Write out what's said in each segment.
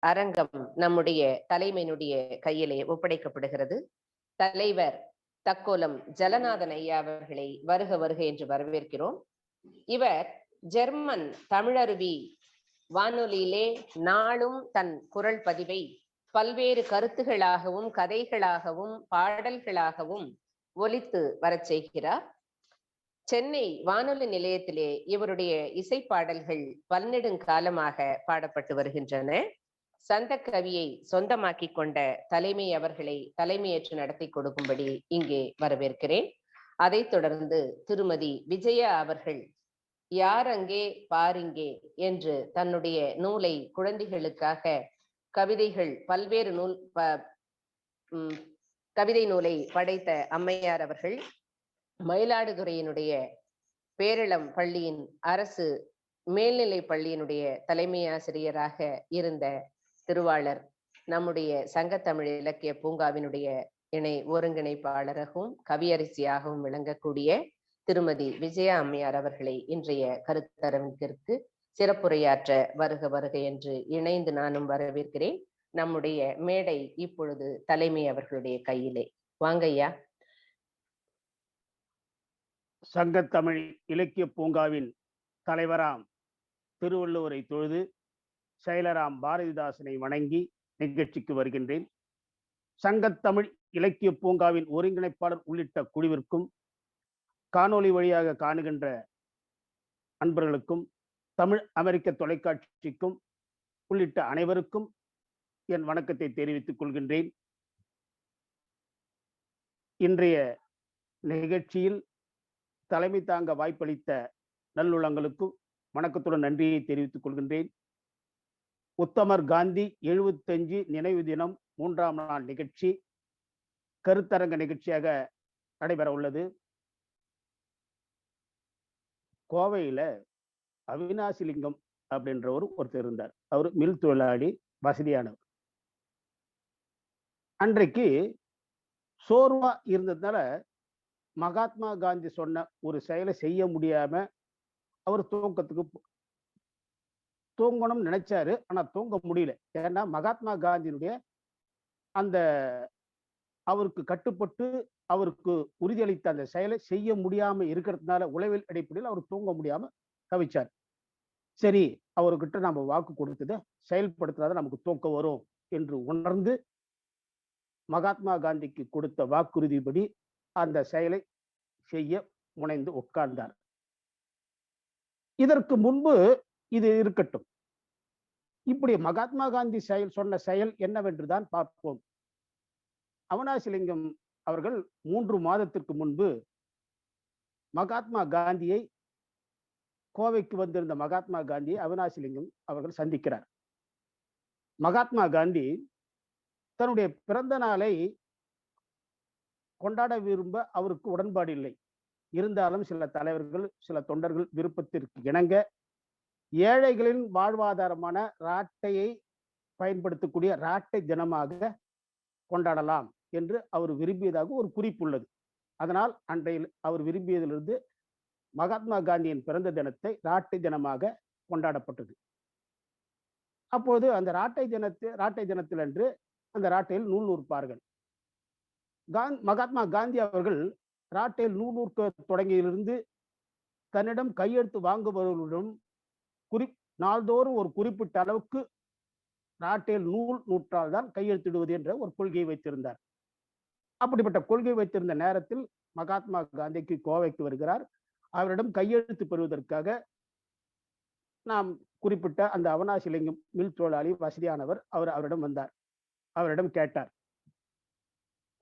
அரங்கம் நம்முடைய தலைமையினுடைய கையிலே ஒப்படைக்கப்படுகிறது. தலைவர் தக்கோலம் ஜலநாதன் ஐயா அவர்களை வருக வருக என்று வரவேற்கிறோம். இவர் ஜெர்மன் தமிழருவி வானொலியிலே நாளும் தன் குரல் பதிவை பல்வேறு கருத்துகளாகவும் கதைகளாகவும் பாடல்களாகவும் ஒலித்து வரச் செய்கிறார். சென்னை வானொலி நிலையத்திலே இவருடைய இசை பாடல்கள் பன்னெடுங்காலமாக பாடப்பட்டு வருகின்றன. சந்த கவியை சொந்தமாக்கி கொண்ட தலைமை அவர்களை தலைமையேற்று நடத்தி கொடுக்கும்படி இங்கே வரவேற்கிறேன். அதைத் தொடர்ந்து திருமதி விஜயா அவர்கள் யார் அங்கே பாருங்கே என்று தன்னுடைய நூலை குழந்தைகளுக்காக கவிதைகள் பல்வேறு கவிதை நூலை படைத்த அம்மையார் அவர்கள், மயிலாடுதுறையினுடைய பேரளம் பள்ளியின் அரசு மேல்நிலை பள்ளியினுடைய தலைமை ஆசிரியராக இருந்த திருவாளர், நம்முடைய சங்கத்தமிழ் இலக்கிய பூங்காவினுடைய இணை ஒருங்கிணைப்பாளராகவும் கவியரசியாகவும் விளங்கக்கூடிய திருமதி விஜயா அம்மையார் அவர்களை இன்றைய கருத்தரங்கிற்கு சிறப்புரையாற்ற வருக வருக என்று இணைந்து நானும் வரவேற்கிறேன். நம்முடைய மேடை இப்பொழுது தலைமை அவர்களுடைய கையிலே. வாங்கய்யா. சங்கத்தமிழ் இலக்கிய பூங்காவின் தலைவராம் திருவள்ளுவரை தொழுது செயலராம் பாரதிதாசனை வணங்கி நிகழ்ச்சிக்கு வருகின்றேன். சங்கத்தமிழ் இலக்கிய பூங்காவின் ஒருங்கிணைப்பாளர் உள்ளிட்ட குழுவிற்கும், காணொலி வழியாக காணுகின்ற அன்பர்களுக்கும், தமிழ் அமெரிக்க தொலைக்காட்சிக்கும் உள்ளிட்ட அனைவருக்கும் என் வணக்கத்தை தெரிவித்துக் கொள்கின்றேன். இன்றைய நிகழ்ச்சியில் தலைமை தாங்க வாய்ப்பளித்த நல்லுள்ளங்களுக்கும் வணக்கத்துடன் நன்றியை தெரிவித்துக் கொள்கின்றேன். உத்தமர் காந்தி 75 நினைவு தினம் 3ஆம் நாள் நிகழ்ச்சி கருத்தரங்க நிகழ்ச்சியாக நடைபெற உள்ளது. கோவையில அவினாசிலிங்கம் அப்படின்றவர் ஒருத்தர் இருந்தார். அவர் மில் தொழிலாளி, வசதியானவர். அன்றைக்கு சோர்வா இருந்ததுனால மகாத்மா காந்தி சொன்ன ஒரு செயலை செய்ய முடியாம அவர் தூங்கணும்னு நினைச்சாரு. ஆனா தூங்க முடியல. ஏன்னா மகாத்மா காந்தியினுடைய அந்த அவருக்கு கட்டுப்பட்டு அவருக்கு உறுதியளித்த அந்த செயலை செய்ய முடியாம இருக்கிறதுனால உளவியல் அடிப்படையில் அவர் தூங்க முடியாம தவிச்சார். சரி, அவர்கிட்ட நம்ம வாக்கு கொடுத்ததை செயல்படுத்துறத நமக்கு தூக்கம் வரும் என்று உணர்ந்து மகாத்மா காந்திக்கு கொடுத்த வாக்குறுதிப்படி அந்த செயலை செய்ய முனைந்து உட்கார்ந்தார். இதற்கு முன்பு இது இருக்கட்டும். இப்படி மகாத்மா காந்தி சொன்ன செயல் என்னவென்றுதான் பார்ப்போம். அவினாசிலிங்கம் அவர்கள் 3 மாதத்திற்கு முன்பு மகாத்மா காந்தியை, கோவைக்கு வந்திருந்த மகாத்மா காந்தியை அவினாசிலிங்கம் அவர்கள் சந்திக்கிறார். மகாத்மா காந்தி தன்னுடைய பிறந்த நாளை கொண்டாட விரும்ப அவருக்கு உடன்பாடு இல்லை. இருந்தாலும் சில தலைவர்கள், சில தொண்டர்கள் விருப்பத்திற்கு இணங்க ஏழைகளின் வாழ்வாதாரமான ராட்டையை பயன்படுத்தக்கூடிய ராட்டை தினமாக கொண்டாடலாம் என்று அவர் விரும்பியதாக ஒரு குறிப்பு உள்ளது. அதனால் அன்றையில் அவர் விரும்பியதிலிருந்து மகாத்மா காந்தியின் பிறந்த தினத்தை ராட்டை தினமாக கொண்டாடப்பட்டது. அப்போது அந்த ராட்டை தினத்தில் அன்று அந்த ராட்டையில் நூல் நூற்பார்கள். மகாத்மா காந்தி அவர்கள் ராட்டையில் நூல் நூற்க தொடங்கியிலிருந்து தன்னிடம் கையெழுத்து வாங்குபவர்களிடம் நாள்தோறும் ஒரு குறிப்பிட்ட அளவுக்கு ராட்டையில் நூல் நூற்றால் தான் கையெழுத்திடுவது என்ற ஒரு கொள்கையை வைத்திருந்தார். அப்படிப்பட்ட கொள்கை வைத்திருந்த நேரத்தில் மகாத்மா காந்திக்கு கோவைக்கு வருகிறார். அவரிடம் கையெழுத்து பெறுவதற்காக நாம் குறிப்பிட்ட அந்த அவினாசிலிங்கம் மில் தொழிலாளி, வசதியானவர், அவரிடம் வந்தார். அவரிடம் கேட்டார்,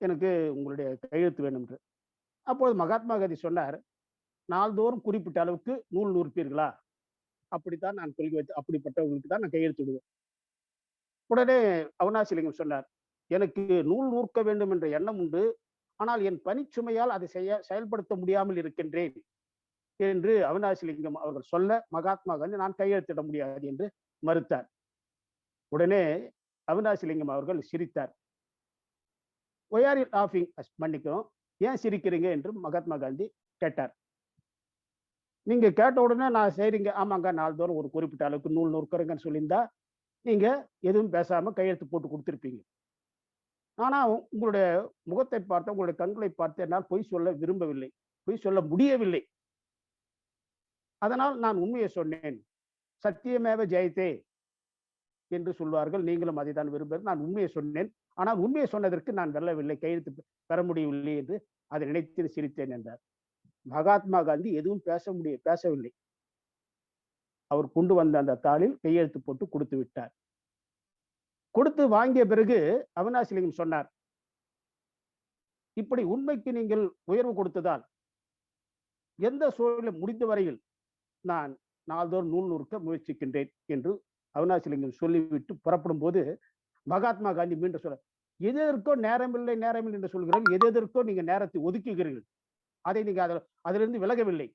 எனக்கு உங்களுடைய கையெழுத்து வேணும் என்று. அப்போது மகாத்மா காந்தி சொன்னார், நாள்தோறும் குறிப்பிட்ட அளவுக்கு நூல் நூற்பீர்களா? அப்படித்தான் நான் கொள்கை வைத்து, அப்படிப்பட்டவங்களுக்கு தான் நான் கையெழுத்து விடுவேன். உடனே அவினாசிலிங்கம் சொன்னார், எனக்கு நூல் நூற்க வேண்டும் என்ற எண்ணம் உண்டு, ஆனால் என் பணிச்சுமையால் அதை செயல்படுத்த முடியாமல் இருக்கின்றேன் என்று அவினாசிலிங்கம் அவர்கள் சொல்ல, மகாத்மா காந்தி நான் கையெழுத்திட முடியாது என்று மறுத்தார். உடனே அவினாசிலிங்கம் அவர்கள் சிரித்தார். ஒய் ஆர் யூ லாஃபிங்? மன்னிக்கிறோம், ஏன் சிரிக்கிறீங்க என்று மகாத்மா காந்தி கேட்டார். நீங்க கேட்ட உடனே நான் சரிங்க, ஆமாங்க, நாள்தோறும் ஒரு குறிப்பிட்ட அளவுக்கு நூல் நூற்கிறேங்கன்னு சொல்லியிருந்தா நீங்க எதுவும் பேசாம கையெழுத்து போட்டு கொடுத்திருப்பீங்க. ஆனா உங்களுடைய முகத்தை பார்த்து, உங்களுடைய கண்களை பார்த்து என்னால் பொய் சொல்ல விரும்பவில்லை, பொய் சொல்ல முடியவில்லை. அதனால் நான் உண்மையை சொன்னேன். சத்தியமேவ ஜெயத்தே என்று சொல்வார்கள். நீங்களும் அதை தான் விரும்புகிறேன். நான் உண்மையை சொன்னேன். ஆனால் உண்மையை சொன்னதற்கு நான் வெல்லவில்லை, கையெழுத்து பெற முடியவில்லை என்று அதை நினைத்து சிரித்தேன் என்றார். மகாத்மா காந்தி எதுவும் பேசவில்லை. அவர் கொண்டு வந்த அந்த தாளில் கையெழுத்து போட்டு கொடுத்து விட்டார். கொடுத்து வாங்கிய பிறகு அவினாசிலிங்கம் சொன்னார், இப்படி உண்மைக்கு நீங்கள் உயர்வு கொடுத்ததால் எந்த சூழலில் முடிந்த வரையில் நான் நாள்தோறும் நூல் நூற்க முயற்சிக்கின்றேன் என்று அவினாசிலிங்கம் சொல்லிவிட்டு புறப்படும் போது மகாத்மா காந்தி மீண்டும் சொல்ல, எதற்கோ நேரமில்லை நேரமில்லை என்று சொல்கிறீர்கள், எதற்கோ நீங்க நேரத்தை ஒதுக்குகிறீர்கள், அதை நீங்க அதிலிருந்து விலகவில்லை.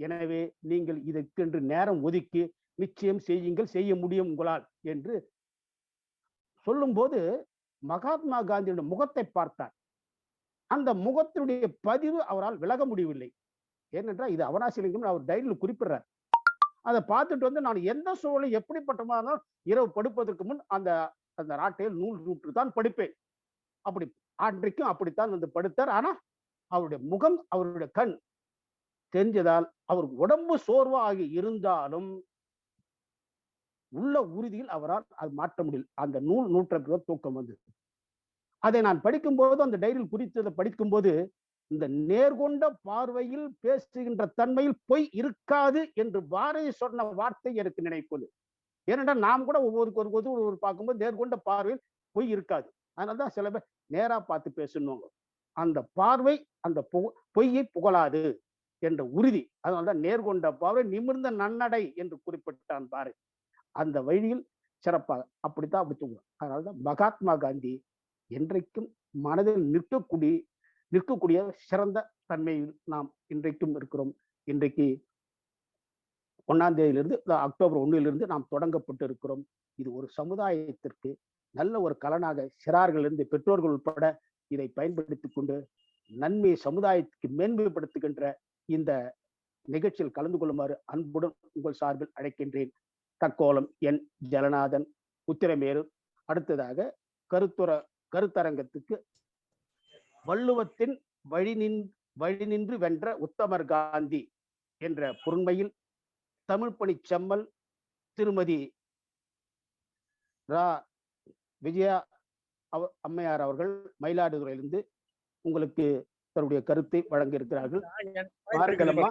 எனவே நீங்கள் இதற்கென்று நேரம் ஒதுக்கி நிச்சயம் செய்யுங்கள், செய்ய முடியும் உங்களால் என்று சொல்லும் போது மகாத்மா காந்தியுடைய முகத்தை பார்த்தார். அந்த முகத்தினுடைய பதிவு அவரால் விலக முடியவில்லை. ஏனென்றால் இது அவினாசிலிங்கம் அவர் டைரியில் குறிப்பிடுறார். அதை பார்த்துட்டு வந்து நான் எந்த சூழலை எப்படிப்பட்டமானாலும் இரவு படுப்பதற்கு முன் அந்த அந்த ராட்டையில் நூல் நூற்று தான் படிப்பேன். அப்படி அன்றைக்கும் அப்படித்தான் வந்து படுத்தார். ஆனா அவருடைய முகம், அவருடைய கண் தெரிஞ்சதால் அவர் உடம்பு சோர்வாகி இருந்தாலும் உள்ள உறுதியில் அவரால் அது மாற்ற முடியல. அந்த நூல் நூற்ற தூக்கம் வந்து அதை நான் படிக்கும்போது, அந்த டைரியில் குறித்ததை படிக்கும்போது, இந்த நேர்கொண்ட பார்வையில் பேசுகின்ற தன்மையில் பொய் இருக்காது என்று பாரதி சொன்ன வார்த்தை எனக்கு நினைப்பது. ஏனென்றால் நாம் கூட ஒவ்வொரு பார்க்கும்போது நேர்கொண்ட பார்வையில் பொய் இருக்காது. அதனால்தான் சில பேர் நேரா பார்த்து பேசணுங்க. அந்த பார்வை அந்த பொய்யை புகழாது என்ற உறுதி. அதனால்தான் நேர்கொண்ட பார்வை நிமிர்ந்த நன்னடை என்று குறிப்பிட்டான் பாரு. அந்த வழியில் சிறப்பாக அப்படித்தான் அப்படி தூங்குவோம். அதனால்தான் மகாத்மா காந்தி என்றைக்கும் மனதில் நிற்கக்கூடிய சிறந்த தன்மையில் நாம் இன்றைக்கும் இருக்கிறோம். இன்றைக்கு 1ஆம் தேதியிலிருந்து அக்டோபர் 1 நாம் தொடங்கப்பட்டு இருக்கிறோம். இது ஒரு சமுதாயத்திற்கு நல்ல ஒரு கலனாக சிறார்களிலிருந்து பெற்றோர்கள் உட்பட இதை பயன்படுத்திக் கொண்டு நன்மையை சமுதாயத்துக்கு மேன்மைப்படுத்துகின்ற இந்த நிகழ்ச்சியில் கலந்து கொள்ளுமாறு அன்புடன் உங்கள் சார்பில் அழைக்கின்றேன். தக்கோலம் என் ஜலநாதன், உத்திரமேரு. அடுத்ததாக கருத்தரங்கத்துக்கு வள்ளுவத்தின் வழி நின்று வென்ற உத்தமர் காந்தி என்ற பொருண்மையில் தமிழ் பணி செம்மல் திருமதி ரா விஜயா அம்மையார் அவர்கள் மயிலாடுதுறையிலிருந்து உங்களுக்கு தன்னுடைய கருத்தை வழங்க இருக்கிறார்கள். பாருங்களம்மா.